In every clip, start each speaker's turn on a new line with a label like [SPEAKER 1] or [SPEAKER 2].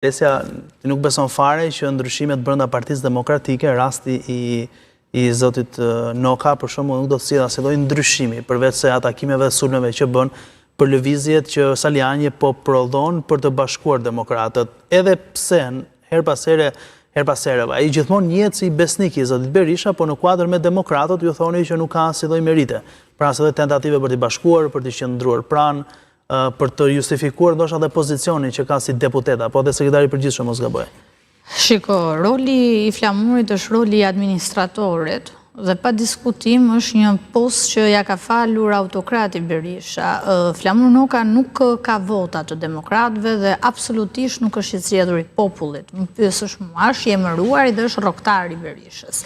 [SPEAKER 1] Lesja, nuk beson fare që ndryshimet brenda Partisë Demokratike, rasti i zotit Noka, për shembull, nuk do të sjellë asnjë lloj ndryshimi, përveç se atakimeve dhe sulmeve që bën për lëvizjet që Saliani po prodhon për të bashkuar demokratët. Edhe pse her pas here, ai gjithmonë njihet si besnik i zotit Berisha, por në kuadër me demokratët ju thoni që nuk ka asnjë lloj merite. Pra asnjë tentative për të bashkuar, për të qëndruar pranë, për të justifikuar ndoshta edhe pozicionin që ka si deputet apo dhe sekretari i përgjithshëm mos gaboj.
[SPEAKER 2] Shiko, roli i flamurit është roli i administratorit dhe pa diskutim është një post që ja ka falur autokrati Berisha. Flamur Noka nuk ka vota të demokratëve dhe absolutisht nuk është i zgjedhur i popullit. Më pyesësh mua, është i emëruar dhe është rroktari i Berishës.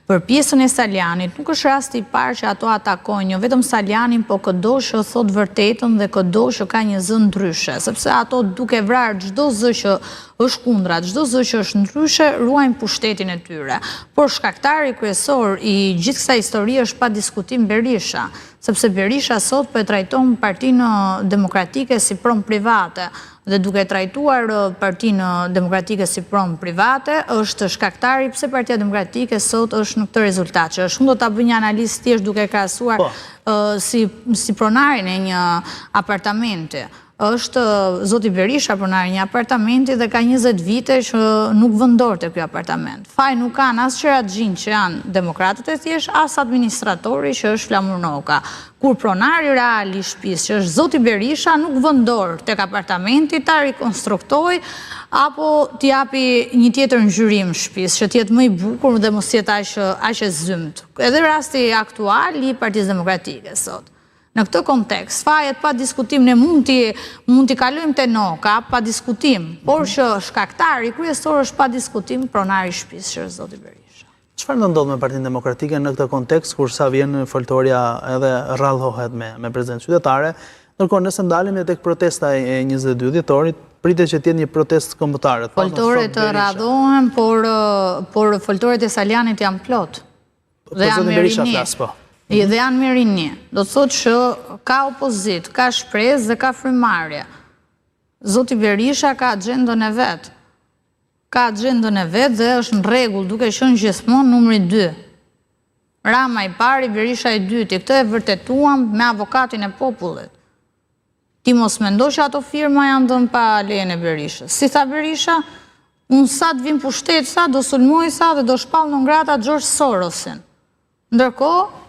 [SPEAKER 2] Për pjesën e Salianit, nuk është rasti i parë që ato atakojnë, jo vetëm Salianin, po këdo që thot vërtetën dhe këdo që ka një zë ndryshe, sepse ato duke vrarë çdo zë që është kundra, çdo zë që është ndryshe, ruajnë pushtetin e tyre. Por shkaktari kryesor i gjithë kësaj histori është pa diskutim Berisha, sepse Berisha sot po e trajton Partinë Demokratike si pronë private, dhe duke trajtuar Partinë Demokratike si pronë private, është shkaktari pse Partia Demokratike sot është në këtë rezultat, që është unë do ta bëj një analizë thjesht duke krahasuar si pronarin e një apartamenti. Është zoti Berisha pronari një apartamenti dhe ka 20 vite që nuk vendorte ky apartament. Faj nuk kanë as Qeraxhin që janë demokratët e thjesht, as administratori që është Flamur Noka. Kur pronari real i shtëpisë, që është zoti Berisha, nuk vendor tek apartamenti, ta rikonstruktoj apo t'i japi një tjetër ngjyrim shtëpisë, që t'jetë më i bukur dhe mos jetë aq e zymt. Edhe rasti aktual i Partisë Demokratike sot. Në këtë kontekst, fajet pa diskutim ne mund t'i kalojmë te Noka, pa diskutim, por që shkaktari kryesor është pa diskutim pronari i shtëpisë që është zoti Berisha.
[SPEAKER 1] Çfarë do ndodh me Partinë Demokratike në këtë kontekst kur sa vjen foltoria edhe rrallëohet me prezencë qytetare, ndërkohë nëse ndalim tek protesta e 22 dhjetorit, pritet që të jetë një protestë kombëtare.
[SPEAKER 2] Foltoret të rradhohen, por foltoret e Salianit janë plot. Dhe janë merini. Dhe janë merini. Do të thotë që ka opozit, ka shpresë dhe ka frymarrje. Zoti Berisha ka agjendën e vet. Ka agjendën e vet dhe është në rregull duke qenë gjithmonë numri 2. Rama i pari, Berisha i dyti. Këtë e vërtetuam me avokatin e popullit. Ti mos mendo që ato firma janë dhënë pa lejen e Berishës. Si tha Berisha, unë sa të vim pushtet sa, do sulmoj sa dhe do shpall në ngrata George Sorosin. Ndërkohë,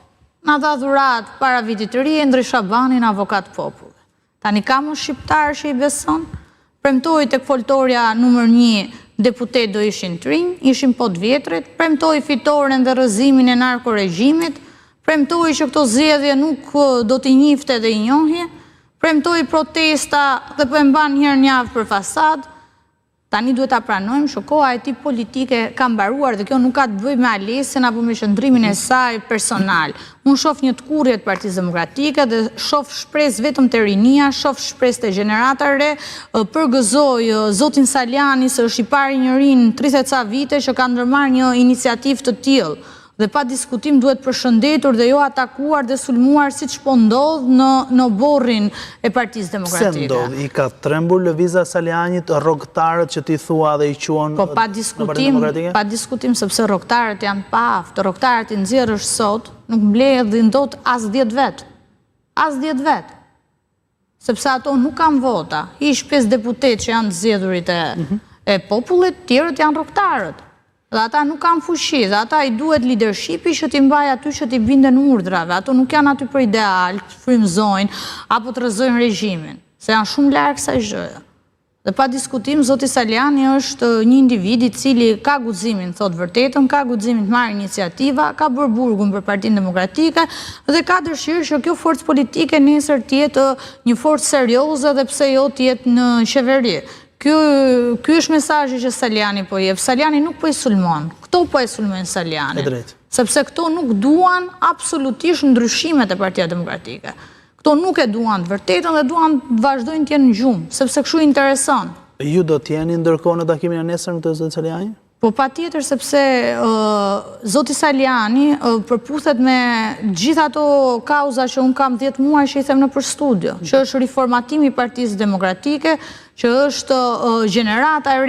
[SPEAKER 2] na dha dhurat para vitit të ri Endri Shabanin, avokat popullit. Tani ka më shqiptar që i beson? Premtoi tek foltoria numër 1 deputet do ishin të rinj, ishin po të vjetrit, premtoi fitoren dhe rrëzimin e narkoregjimit, premtoi që këto zgjedhje nuk do t'i njifte dhe i njohje, premtoi protesta dhe po e mban herë një javë për fasad. Tani duhet ta pranojmë që koha e tij politike ka mbaruar dhe kjo nuk ka të bëjë me Alesin apo me qëndrimin e saj personal. Unë shoh një tkurrje të Partisë Demokratike dhe shoh shpresë vetëm te rinia, shoh shpresë te gjenerata re, përgëzoj zotin Saliani se është i pari njeri në 30 ca vite që ka ndërmarrë një iniciativë të tillë. Dhe pa diskutim duhet përshëndetur dhe jo atakuar dhe sulmuar siç po ndodh në borrin e Partisë Demokratike.
[SPEAKER 1] Se ndodh, i ka trembur lëviza Salianit, rrogtarët që ti thua dhe i quan
[SPEAKER 2] po pa diskutim sepse rrogtarët janë pa aftë, rrogtarët i nxjerrësh sot nuk mbledhin dot as 10 vet. As 10 vet. Sepse ato nuk kanë vota. Hiç 5 deputet që janë zgjedhurit e popullit, tjerët janë rrogtarët. Dhe ata nuk kanë fuqi, dhe ata i duhet leadershipi që t'i mbaj aty që t'i binden urdhrave. Ato nuk janë aty për ideal, të frymëzojnë, apo të rrëzojnë regjimin, se janë shumë larg kësaj gjëje. Dhe pa diskutim, zoti Saliani është një individ i cili ka guximin, thot vërtetën, ka guximin të marrë iniciativa, ka bërë burgun për Partinë Demokratike dhe ka dëshirë që kjo forcë politike nesër të jetë një forcë serioze dhe pse jo të jetë në qeveri. Ky është mesazhi që Saliani po jep. Saliani nuk po i sulmon. Këto po e sulmojnë Salianin. Sepse këto nuk duan absolutisht ndryshimet e Partia Demokratike. Këto nuk e duan të vërtetën dhe duan të vazhdojnë të jenë në gjumë, sepse kështu intereson.
[SPEAKER 1] Ju do të jeni ndërkohë në takimin e nesër me të zotin Saliani?
[SPEAKER 2] Po pa tjetër sepse Zoti Saliani përputhet me gjitha ato kauza që unë kam 10 muaj që i them në për studio, që është riformatimi i Partisë Demokratike, që është gjenerata e re